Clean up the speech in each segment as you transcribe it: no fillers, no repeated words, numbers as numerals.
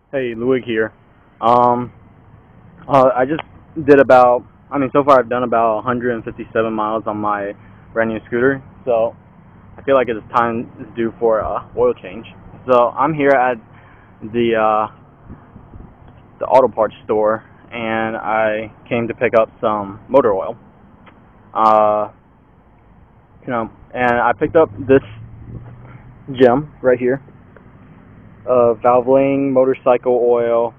Hey, Luig here. I just did so far I've done about 157 miles on my brand new scooter. So I feel like it's time is due for a oil change. So I'm here at the the auto parts store, and I came to pick up some motor oil. Uh, and I picked up this gem right here, Valvoline motorcycle oil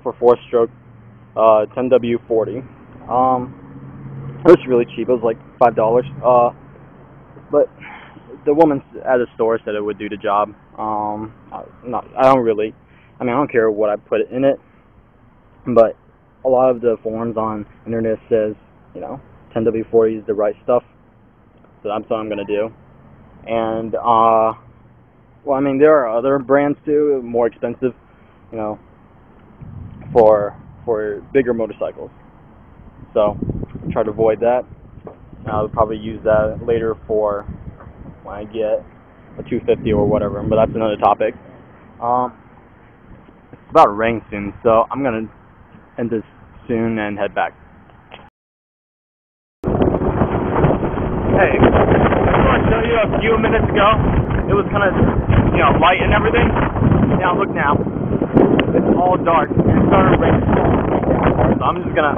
for 4-stroke 10W40. It was really cheap. It was like $5. But the woman at the store said it would do the job. I don't really. I mean, I don't care what I put in it, but a lot of the forums on internet says, 10W40 is the right stuff. So that's what I'm gonna do. And well, I mean, there are other brands too, more expensive, you know, for bigger motorcycles. So try to avoid that. I'll probably use that later for when I get a 250 or whatever, but that's another topic. It's about to rain soon, so I'm gonna end this soon and head back. Hey, I just want to show you a few minutes ago. It was kind of, light and everything. Now look now, it's all dark and it started raining. So I'm gonna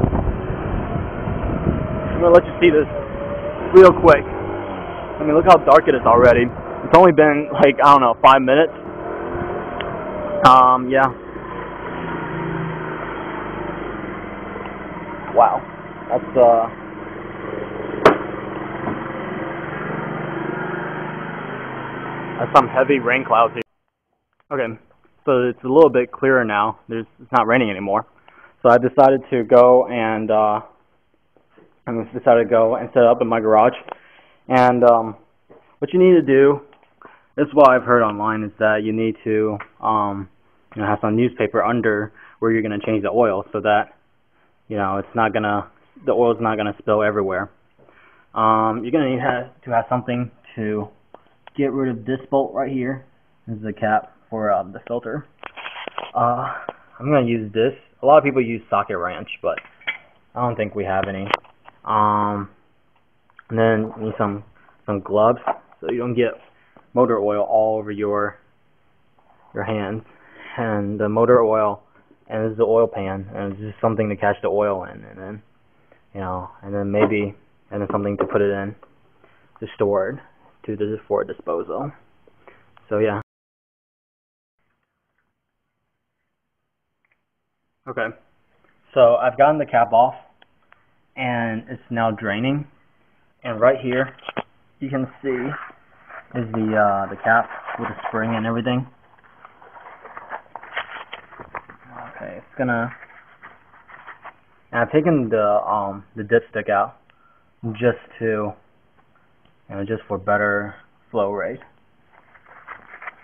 let you see this real quick. I mean, look how dark it is already. It's only been like, I don't know, 5 minutes. Yeah. Wow. That's some heavy rain clouds here. Okay, so it's a little bit clearer now. It's not raining anymore. So I decided to go and set up in my garage. And what you need to do, this is what I've heard online, is that you need to have some newspaper under where you're gonna change the oil, so that the oil's not gonna spill everywhere. You're gonna need to have something to get rid of this bolt right here. This is the cap for the filter. I'm gonna use this. A lot of people use socket wrench, but I don't think we have any. And then you need some gloves so you don't get motor oil all over your hands. And the motor oil, and this is the oil pan, and it's just something to catch the oil in, and then and then something to put it in to store it for disposal. So yeah. Okay. So I've gotten the cap off, and it's now draining. And right here, you can see is the cap with the spring and everything. Okay, it's gonna. And I've taken the dipstick out just to, just for better flow rate.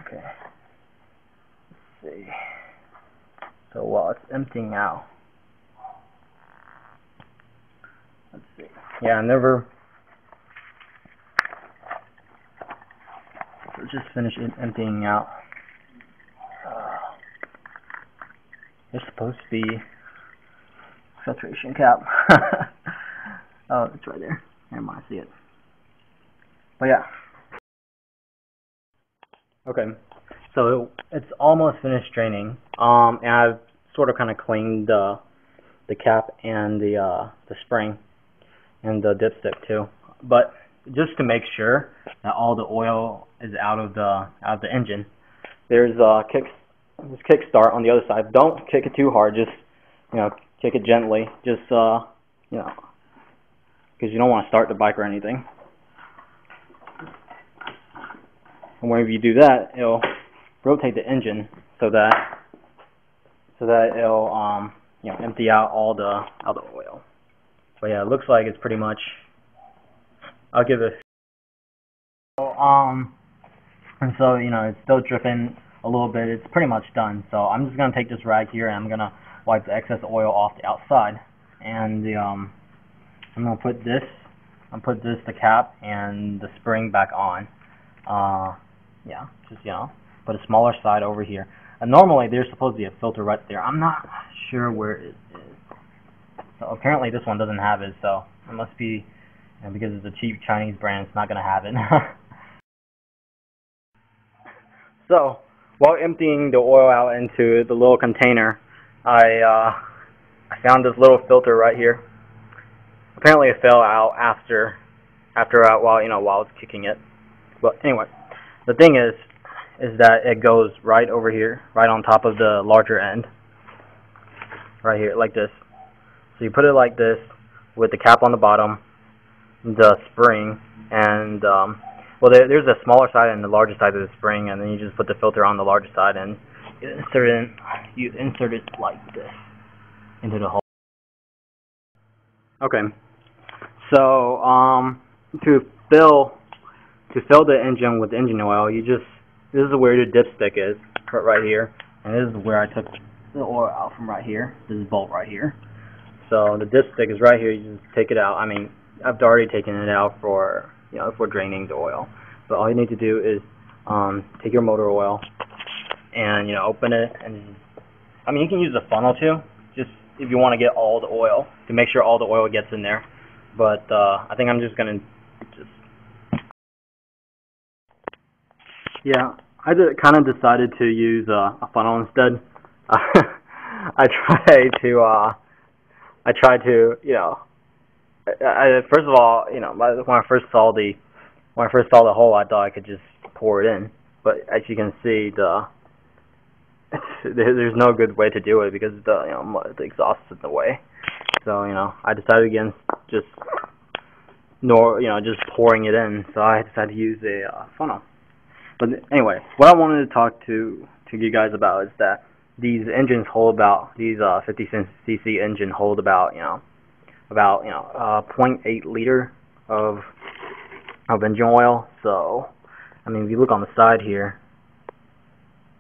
Okay. Let's see. So while it's emptying out, let's see. Yeah, so just finish it emptying out. It's supposed to be filtration cap. Oh, it's right there. Never mind, I see it. But yeah. Okay. So it's almost finished draining. And I've sort of kind of cleaned the cap and the spring and the dipstick too. But just to make sure that all the oil is out of the engine, there's this kickstart on the other side. Don't kick it too hard. Just kick it gently. Just because you don't want to start the bike or anything. And whenever you do that, it'll rotate the engine so that it'll empty out all the oil. But yeah, it looks like it's pretty much. I'll give it. And so it's still dripping a little bit. It's pretty much done. So I'm just gonna take this rag here and I'm gonna wipe the excess oil off the outside. And I'm gonna put the cap and the spring back on. Yeah, just put a smaller side over here. And normally there's supposed to be a filter right there. I'm not sure where it is. So apparently this one doesn't have it, so it must be, because it's a cheap Chinese brand, it's not going to have it. So, while emptying the oil out into the little container, I found this little filter right here. Apparently it fell out while I was kicking it. But anyway, the thing is that it goes right over here, right on top of the larger end. Right here, like this. So you put it like this, with the cap on the bottom, the spring, and well, there's a smaller side and the larger side of the spring, and then you just put the filter on the larger side and you insert it like this into the hole. Okay, so to fill the engine with engine oil, this is where your dipstick is, right here, and this is where I took the oil out from right here. This is bolt right here. So the dipstick is right here. You just take it out. I mean, I've already taken it out for draining the oil. But all you need to do is take your motor oil and open it, and I mean, you can use a funnel too, just if you want to get all the oil, to make sure all the oil gets in there. But I think I'm just gonna yeah, I kind of decided to use a funnel instead. I tried to first of all, when I first saw the hole, I thought I could just pour it in. But as you can see, there's no good way to do it because the exhaust is in the way. So I decided against just pouring it in. So I decided to use a funnel. But anyway, what I wanted to talk to you guys about is that these engines hold about 50cc engine hold about 0.8 liter of engine oil. So I mean, if you look on the side here,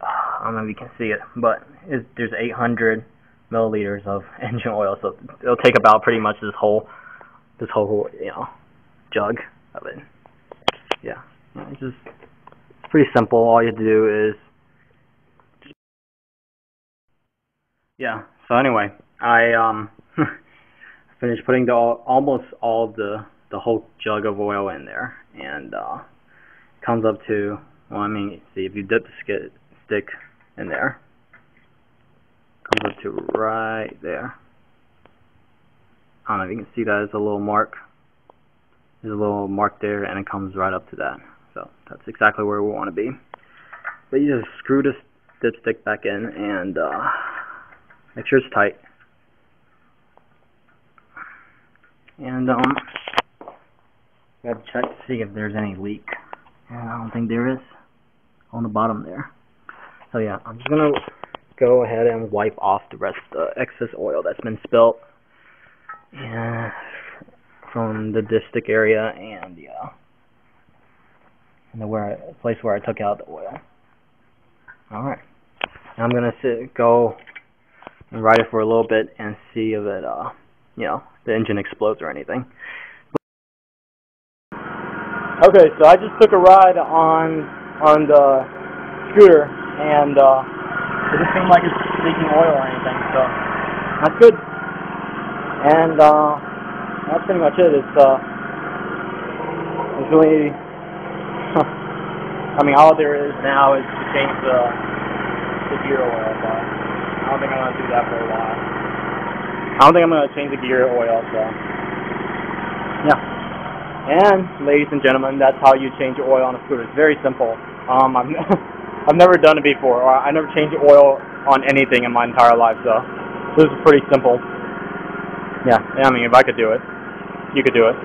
I don't know if you can see it, but there's 800 milliliters of engine oil. So it'll take about pretty much this whole jug of it. Yeah, it's just pretty simple. All you have to do is so anyway, I finished putting almost all the whole jug of oil in there, and comes up to, well, I mean, see, if you dip the stick in there, comes up to right there. I don't know if you can see that. There's a little mark. There's a little mark there, and it comes right up to that. So that's exactly where we want to be. But you just screw this dipstick back in, and make sure it's tight. And gotta check to see if there's any leak. And I don't think there is on the bottom there. So yeah, I'm just gonna go ahead and wipe off the rest of the excess oil that's been spilt from the dipstick area and the place where I took out the oil. All right, now I'm gonna go and ride it for a little bit and see if it the engine explodes or anything. Okay, so I just took a ride on the scooter, and it doesn't seem like it's leaking oil or anything, so that's good. And that's pretty much it. It's really, I mean, all there is now is to change the gear oil, but I don't think I'm gonna do that for a while. I don't think I'm gonna change the gear oil, so yeah. And ladies and gentlemen, that's how you change oil on a scooter. It's very simple. I've never done it before. I never changed oil on anything in my entire life, so this is pretty simple. Yeah, I mean, if I could do it, you could do it.